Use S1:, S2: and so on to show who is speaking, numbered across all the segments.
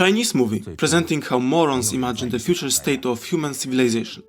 S1: Chinese movie, presenting how morons imagine the future state of human civilization.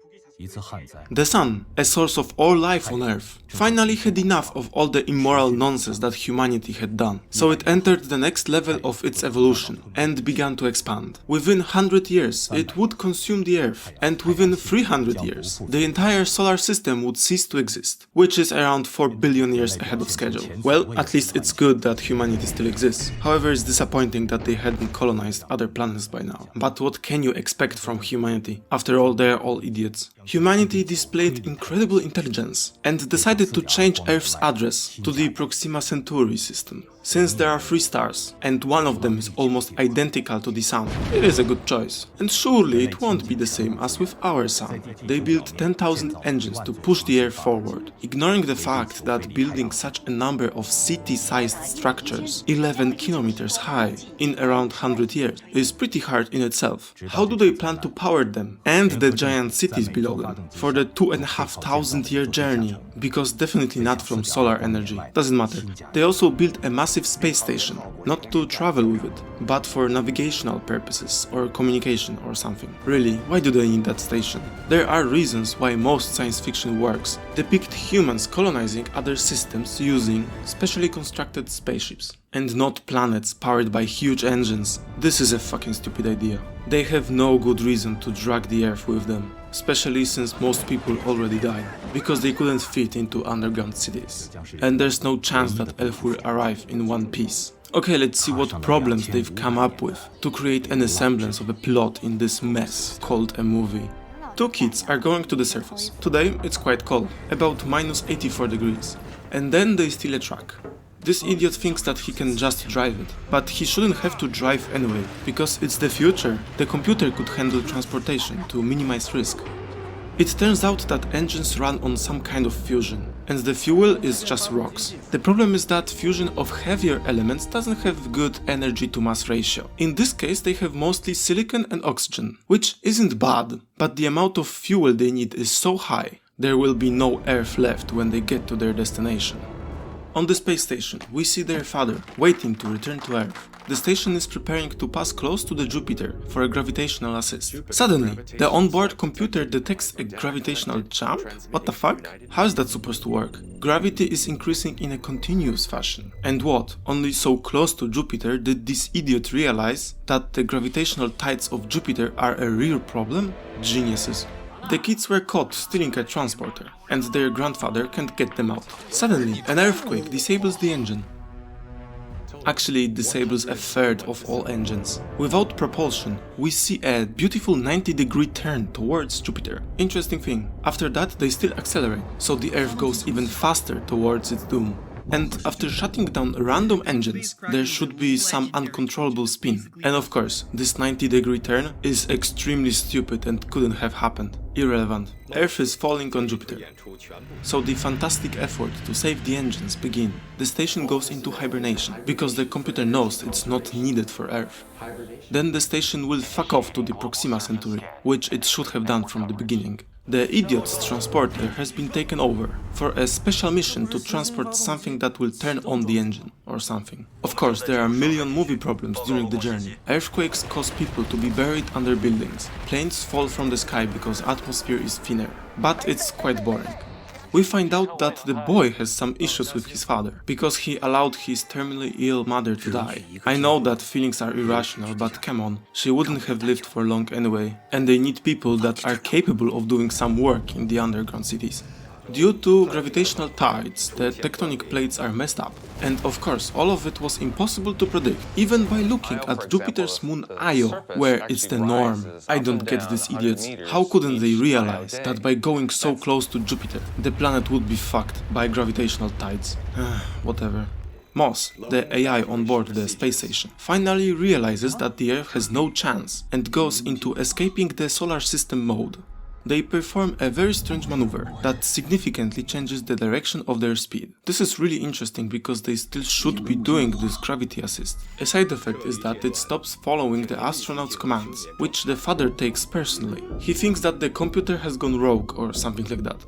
S1: The sun, a source of all life on Earth, finally had enough of all the immoral nonsense that humanity had done, so it entered the next level of its evolution and began to expand. Within 100 years, it would consume the Earth, and within 300 years, the entire solar system would cease to exist, which is around 4 billion years ahead of schedule. Well, at least it's good that humanity still exists. However, it's disappointing that they hadn't colonized other planets by now. But what can you expect from humanity? After all, they're all idiots. Humanity displayed incredible intelligence and decided to change Earth's address to the Proxima Centauri system. Since there are 3 stars, and one of them is almost identical to the Sun, it is a good choice. And surely it won't be the same as with our Sun. They built 10,000 engines to push the Earth forward, ignoring the fact that building such a number of city-sized structures, 11 kilometers high, in around 100 years, is pretty hard in itself. How do they plan to power them, and the giant cities below them, for the 2,500-year journey? Because definitely not from solar energy, doesn't matter. They also built a massive space station, not to travel with it, but for navigational purposes or communication or something. Really, why do they need that station? There are reasons why most science fiction works depict humans colonizing other systems using specially constructed spaceships, and not planets powered by huge engines. This is a fucking stupid idea. They have no good reason to drag the Earth with them, especially since most people already died, because they couldn't fit into underground cities. And there's no chance that Earth will arrive in one piece. Okay, let's see what problems they've come up with to create any semblance of a plot in this mess called a movie. 2 kids are going to the surface. Today it's quite cold, about minus 84 degrees. And then they steal a truck. This idiot thinks that he can just drive it, but he shouldn't have to drive anyway, because it's the future. The computer could handle transportation to minimize risk. It turns out that engines run on some kind of fusion, and the fuel is just rocks. The problem is that fusion of heavier elements doesn't have good energy to mass ratio. In this case they have mostly silicon and oxygen, which isn't bad, but the amount of fuel they need is so high, there will be no Earth left when they get to their destination. On the space station, we see their father, waiting to return to Earth. The station is preparing to pass close to the Jupiter for a gravitational assist. Suddenly, the onboard computer detects a gravitational jump? What the fuck? How is that supposed to work? Gravity is increasing in a continuous fashion. And what? Only so close to Jupiter did this idiot realize that the gravitational tides of Jupiter are a real problem? Geniuses. The kids were caught stealing a transporter, and their grandfather can't get them out. Suddenly, an earthquake disables the engine. Actually, it disables a third of all engines. Without propulsion, we see a beautiful 90-degree turn towards Jupiter. Interesting thing, after that they still accelerate, so the Earth goes even faster towards its doom. And after shutting down random engines, there should be some uncontrollable spin. And of course, this 90-degree turn is extremely stupid and couldn't have happened. Irrelevant. Earth is falling on Jupiter. So the fantastic effort to save the engines begin. The station goes into hibernation, because the computer knows it's not needed for Earth. Then the station will fuck off to the Proxima Centauri, which it should have done from the beginning. The idiot's transporter has been taken over for a special mission to transport something that will turn on the engine, or something. Of course, there are a million movie problems during the journey. Earthquakes cause people to be buried under buildings. Planes fall from the sky because atmosphere is thinner. But it's quite boring. We find out that the boy has some issues with his father, because he allowed his terminally ill mother to die. I know that feelings are irrational, but come on, she wouldn't have lived for long anyway, and they need people that are capable of doing some work in the underground cities. Due to gravitational tides, the tectonic plates are messed up. And of course, all of it was impossible to predict, even by looking at Jupiter's moon Io, where it's the norm. I don't get these idiots. How couldn't they realize that by going so close to Jupiter, the planet would be fucked by gravitational tides? Whatever. Moss, the AI on board the space station, finally realizes that the Earth has no chance and goes into escaping the solar system mode. They perform a very strange maneuver that significantly changes the direction of their speed. This is really interesting because they still should be doing this gravity assist. A side effect is that it stops following the astronaut's commands, which the father takes personally. He thinks that the computer has gone rogue or something like that.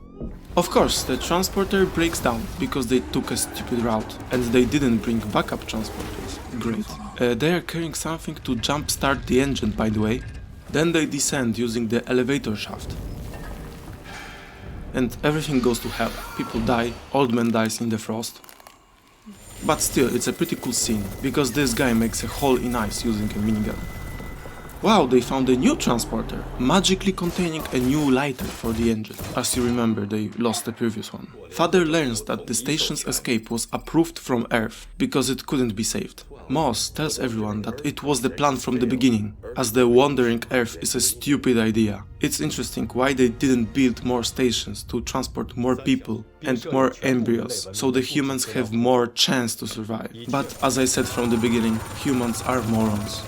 S1: Of course, the transporter breaks down because they took a stupid route and they didn't bring backup transporters. Great. They are carrying something to jump-start the engine, by the way. Then they descend using the elevator shaft. And everything goes to hell. People die, old man dies in the frost. But still, it's a pretty cool scene, because this guy makes a hole in ice using a minigun. Wow, they found a new transporter, magically containing a new lighter for the engine. As you remember, they lost the previous one. Father learns that the station's escape was approved from Earth, because it couldn't be saved. Moss tells everyone that it was the plan from the beginning, as the wandering Earth is a stupid idea. It's interesting why they didn't build more stations to transport more people and more embryos, so the humans have more chance to survive. But as I said from the beginning, humans are morons.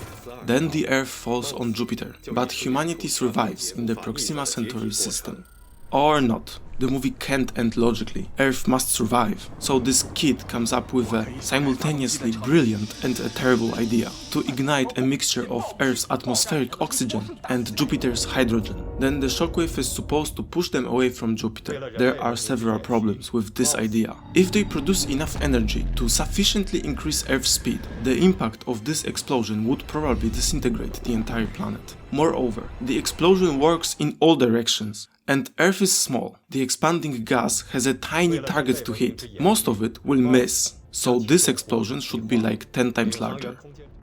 S1: Then the Earth falls on Jupiter, but humanity survives in the Proxima Centauri system. Or not. The movie can't end logically. Earth must survive. So this kid comes up with a simultaneously brilliant and a terrible idea to ignite a mixture of Earth's atmospheric oxygen and Jupiter's hydrogen. Then the shockwave is supposed to push them away from Jupiter. There are several problems with this idea. If they produce enough energy to sufficiently increase Earth's speed, the impact of this explosion would probably disintegrate the entire planet. Moreover, the explosion works in all directions. And Earth is small. The expanding gas has a tiny target to hit. Most of it will miss, so this explosion should be like 10 times larger.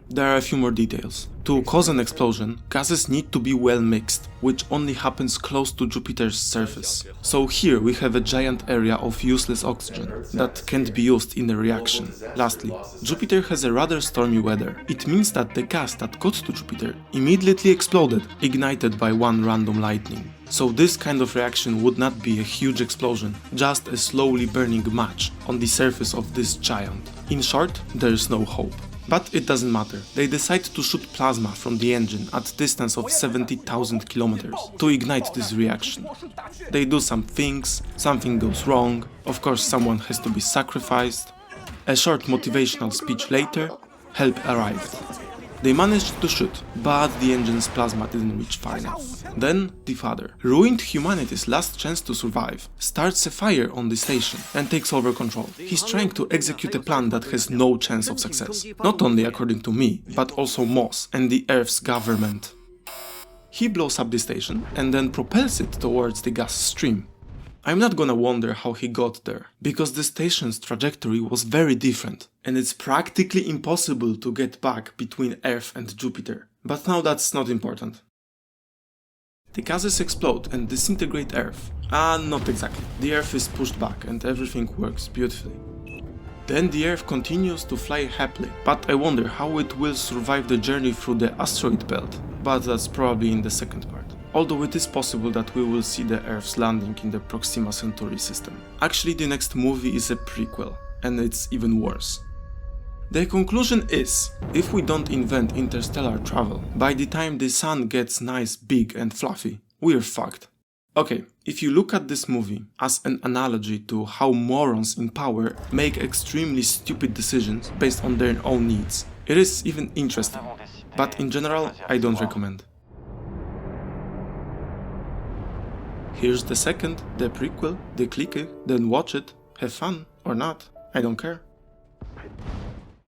S1: There are a few more details. To cause an explosion, gases need to be well mixed, which only happens close to Jupiter's surface. So here we have a giant area of useless oxygen that can't be used in a reaction. Lastly, Jupiter has a rather stormy weather. It means that the gas that got to Jupiter immediately exploded, ignited by one random lightning. So this kind of reaction would not be a huge explosion, just a slowly burning match on the surface of this giant. In short, there is no hope. But it doesn't matter. They decide to shoot plasma from the engine at a distance of 70,000 kilometers to ignite this reaction. They do some things, something goes wrong, of course someone has to be sacrificed. A short motivational speech later, help arrived. They managed to shoot, but the engine's plasma didn't reach far enough. Then the father, ruined humanity's last chance to survive, starts a fire on the station and takes over control. He's trying to execute a plan that has no chance of success. Not only according to me, but also Moss and the Earth's government. He blows up the station and then propels it towards the gas stream. I'm not gonna wonder how he got there, because the station's trajectory was very different, and it's practically impossible to get back between Earth and Jupiter. But now that's not important. The gases explode and disintegrate Earth. Not exactly. The Earth is pushed back and everything works beautifully. Then the Earth continues to fly happily, but I wonder how it will survive the journey through the asteroid belt, but that's probably in the second part. Although it is possible that we will see the Earth's landing in the Proxima Centauri system. Actually, the next movie is a prequel, and it's even worse. The conclusion is, if we don't invent interstellar travel, by the time the sun gets nice, big and fluffy, we're fucked. Okay, if you look at this movie as an analogy to how morons in power make extremely stupid decisions based on their own needs, it is even interesting. But in general, I don't recommend. Here's the second, the prequel, the click it, then watch it, have fun or not, I don't care.